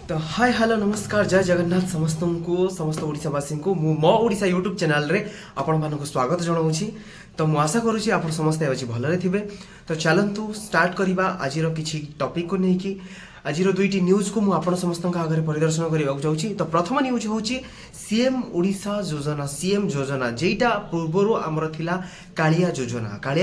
तो hi hello नमस्कार जय जगन्नाथ समस्त को समस्त ओडिशावासी को मो ओडिशा यूट्यूब चैनल रे आपण मानक स्वागत जनाऊँगी। तो मु आशा करुँची आप समस्ते आज भलरे थे। तो चलतु स्टार्ट करवा आज किसी टॉपिक को लेकिन आज दुईटी न्यूज को मुझे समस्त आगे परिदर्शन करने जाऊँगी। तो प्रथम न्यूज हूँ सीएम ओडिशा योजना सीएम योजना जेटा पूर्वर आमर थिला कालिया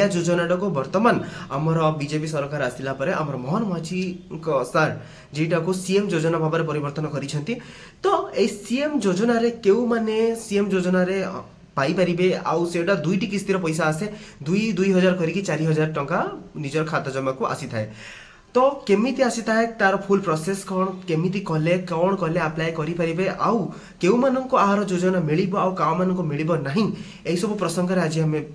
योजना को बर्तमान आमर बीजेपी सरकार आसला आमर मोहन माझी सर जेटा को सीएम योजना भाव में परिवर्तन करिसेंती। तो ए सीएम योजना रे केउ माने सीएम योजना रे पाई परिबे आउ सेटा दुईटी किस्तिर पैसा आसे 2,000 करिकी 4,000 टंका निजर खाता जमा को आसी थाए। तो केमिति आसी थाए तार फुल प्रोसेस कौन केमिति कले कौन कले अप्लाई करि परिबे आउ केउ मानको आहार योजना मिलिबो आउ काउ मानको मिलिबो नाही एई सब प्रसंग रे आज हमें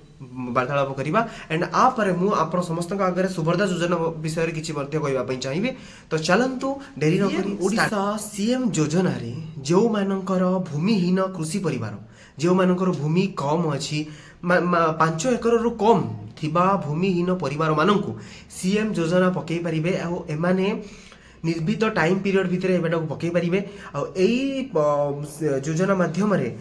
वार्तालाप करिबा। एंड आ परे मु आपण समस्त आगे सुभद्रा योजना विषय रे किछि मध्य कहबा पई चाहिबी। तो चलंतु देरी न करी ओडिशा सीएम योजना रे जो मानकर भूमिहीन कृषि परिवार जो मानकर भूमि कम अछि 5 एकर रु कम थिबा भूमिहीन परिवार माननकु सीएम योजना पकई परिबे आ एमाने निर्भीत टाइम पीरियड भितर एबेटा पकई परिबे आ एई योजना माध्यम रे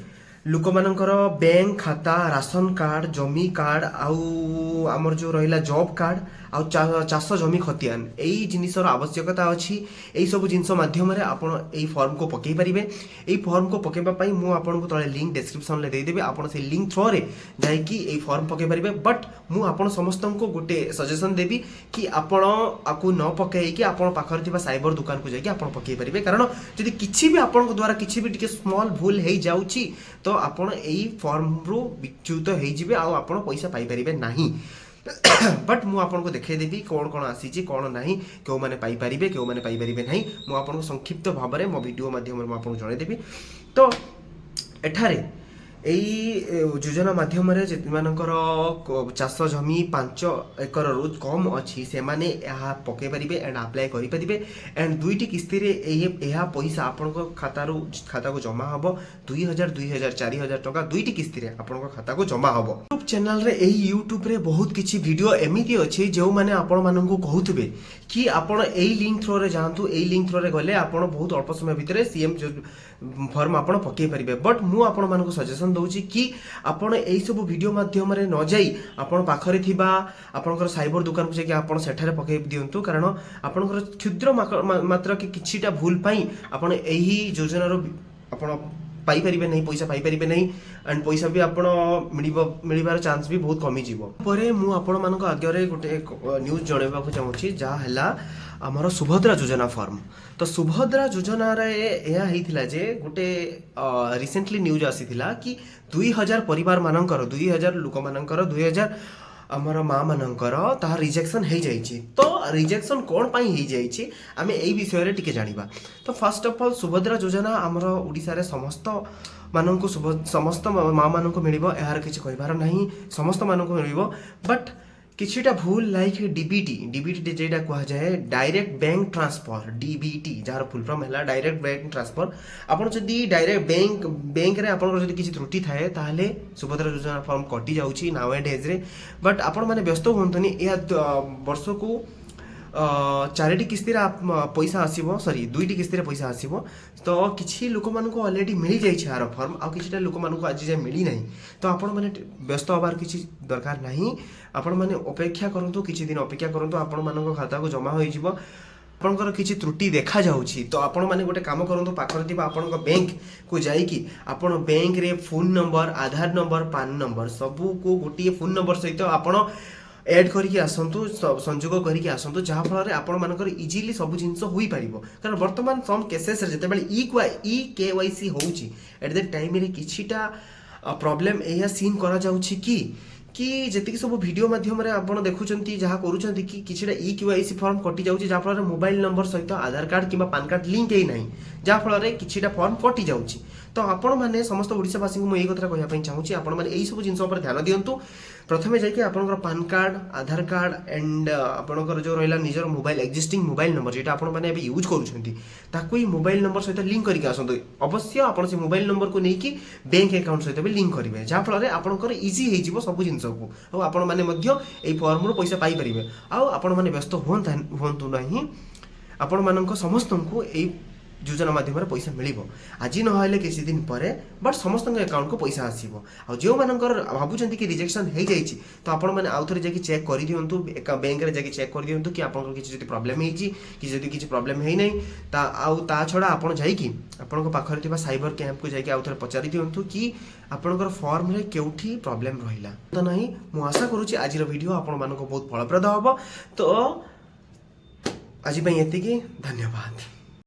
लोक मानकर बैंक खाता राशन कार्ड जमी कार्ड आउ आमर जो रहिला जॉब कार्ड आउ चाष जमी खतियान एई जिनिसर आवश्यकता अछि। एई सब जिनिस माध्यम रे आपण एई फॉर्म को पकई परिबे। एई फॉर्म को पकेबा पई मु आपण को तळे लिंक डिस्क्रिप्शन ले दे देबे आपण से लिंक थ्रू रे जाय कि एई फॉर्म पकई परिबे। बट मु आपण समस्त को गोटे सजेशन देबी कि आपण आकु न पकई कि आपण पाखर थिबा साइबर दुकान को जाय कि आपण पकई परिबे। कारण जदि किछि भी आपण को द्वारा किछि भी टिके स्मॉल भूल हेई जाउची तो आपण एई फॉर्म रो विच्युत हेई जिवे आ आपण पैसा पाई परिबे नाही। बट मु आपन को देखे देबी कौन कौन आसी कौन नहीं क्यों मैंने पाई परिबे क्यों मैंने पाई परिबे नहीं मु आपन को संक्षिप्त भाव में मो वीडियो माध्यम मु आपन को जणे देबी। तो एठारे एई योजना माध्यम रे जेमानकर चाष जमी 5 एकर रु कम अछि से माने यहा पके परिबे एंड अप्लाई करि परिबे। एंड दुईटी किस्ती रे एहा पैसा आपन को खाता को जमा हबो 2,000 4,000 टका दुईटी किस्ती रे आपन को खाता को जमा हबो। यूट्यूब चैनल रे एही यूट्यूब रे बहुत किछि वीडियो एमिति अछि जो माने आपन मानन को कहउतबे कि आपन एई लिंक थ्रू रे जानतु एई लिंक थ्रू रे गले आपन बहुत अल्प समय भितर सीएम फॉर्म आपन पके परिबे। बट मु आपन मान को सजेशन दउची कि आपण एई सब वीडियो माध्यम रे न जाई आपण पाखरे थिबा आपनकर साइबर दुकान को जे आपण सेठारे पके दियंतु। कारण आपनकर क्षुद्र मात्र कि किछिटा भूल पाई आपण एही योजना रो आपण पाई परिबे नहीं पैसा पाई परिबे नहीं एंड पैसा भी आपण मिलिबार चांस भी बहुत कमी जीवो। परे मु आपण मानको आगे रे गोटे न्यूज जणेबा को चाहूची जा हला आमर सुभद्रा योजना फॉर्म। तो सुभद्रा योजना रे एया हेतिला जे गोटे रिसेंटली न्यूज आसीथिला कि 2,000 परिवार मानकर 2,000 लोक मानकर 2,000 आमर माँ मानकर ता रिजेक्शन हो जाइए। तो रिजेक्शन कौन पाई हो जाइए आम यही विषय रे टिके जानिबा। तो फर्स्ट ऑफ ऑल सुभद्रा योजना आमर ओडिशा रे समस्त माननको समस्त माँ माननको मिलिबो यार किछि कहबार नहीं समस्त माननको मिलिबो। बट किछिटा भूल लाइक डीबीटी जेटा कहा जाए direct bank transfer DBT jar full form है डायरेक्ट बैंक ट्रांसफर। आपन जदि डायरेक्ट बैंक रे आपन जदि किछि त्रुटि थाए ताहले सुभद्रा योजना फॉर्म कटि जाउची नाउ एंड डेज रे। बट आपन माने व्यस्त होंतनी या वर्ष को 4टी किस्ती पैसा आसीबो सॉरी 2टी किस्ती पैसा आसीबो। तो किछि लोक मानको ऑलरेडी मिली जाई छै आर फॉर्म आ किछिटा लोक मानको आज जे मिली नाही। तो आपण माने व्यस्त होबार किछि दरकार नाही आपण माने अपेक्षा करंतु किछि दिन अपेक्षा करंतु आपण मानको खाता को जमा होई जिवो। आपनकर किछि त्रुटि देखा जाउछि तो आपण माने गोटे काम करंतु पाखर दिबा आपनक बैंक को जाई कि आपण बैंक रे फोन नंबर आधार नंबर पान नंबर सबु को गोटिए फोन नंबर सहित आपण एड करके आसतु संयोग करके आसतु जहाँ फल आपण मानकर इजिली सब जिनस हो पारिबो। कारण वर्तमान सम केसेस रे जते ई केवाईसी होउची एट द टाइम रे किछिटा प्रॉब्लम एया सीन करा जाउची कि जेतिक सब वीडियो माध्यम रे आपण देखुचंती जहाँ करूचंती कि किछिटा ई केवाईसी फॉर्म कटि जाउची जहाँ फल मोबाइल नंबर सहित आधार कार्ड किबा पान कार्ड लिंक हे नाही जहाँ फल किछिटा फॉर्म कटि जाउची। तो आपण माने समस्त ओडिशावासी को मु एई कथा कहया पई चाहूची आपण माने एई सब जिंस ऊपर ध्यान दियंतु। प्रथमे जाके आपनकर PAN card Aadhaar card and आपनकर जो रहिला निजर मोबाइल एक्जिस्टिंग मोबाइल नंबर जेटा आपण माने अबे यूज करूछंती ताकू ही मोबाइल नंबर सहित लिंक करके आसंतु। अवश्य आपण से मोबाइल नंबर को नेकी बैंक अकाउंट सहित भी लिंक करिवे जहाँ फल आपनकर इजी हे जिवो सब जिंस को आ आपण माने मध्य एई फॉर्म रो पैसा पाई परिबे। आ आपण माने व्यस्त होंतु नाही आपण मानक समस्त को एई योजना माध्यम पैसा मिल आज ना किसी दिन पर बट समस्त अकाउंट को पैसा आसो आ जो मानकर भावुं कि रिजेक्शन हो जाए तो आपण मैंने आउ थे जाकि चेक कर दिंतु बैंक में जाकि चेक कर दिंतु कि आपन किसी प्रॉब्लम होती किसी प्रॉब्लम है ना छड़ा आपड़ जाकि पाखे साइबर कैंप को जाकि आउ थे पचारि दिंतु कि आपणकर फॉर्म रे केउठी प्रॉब्लम रहिला तो नहीं मु आशा करूची आज वीडियो आपण मानको बहुत फलप्रद हम तो आज एतिकी धन्यवाद।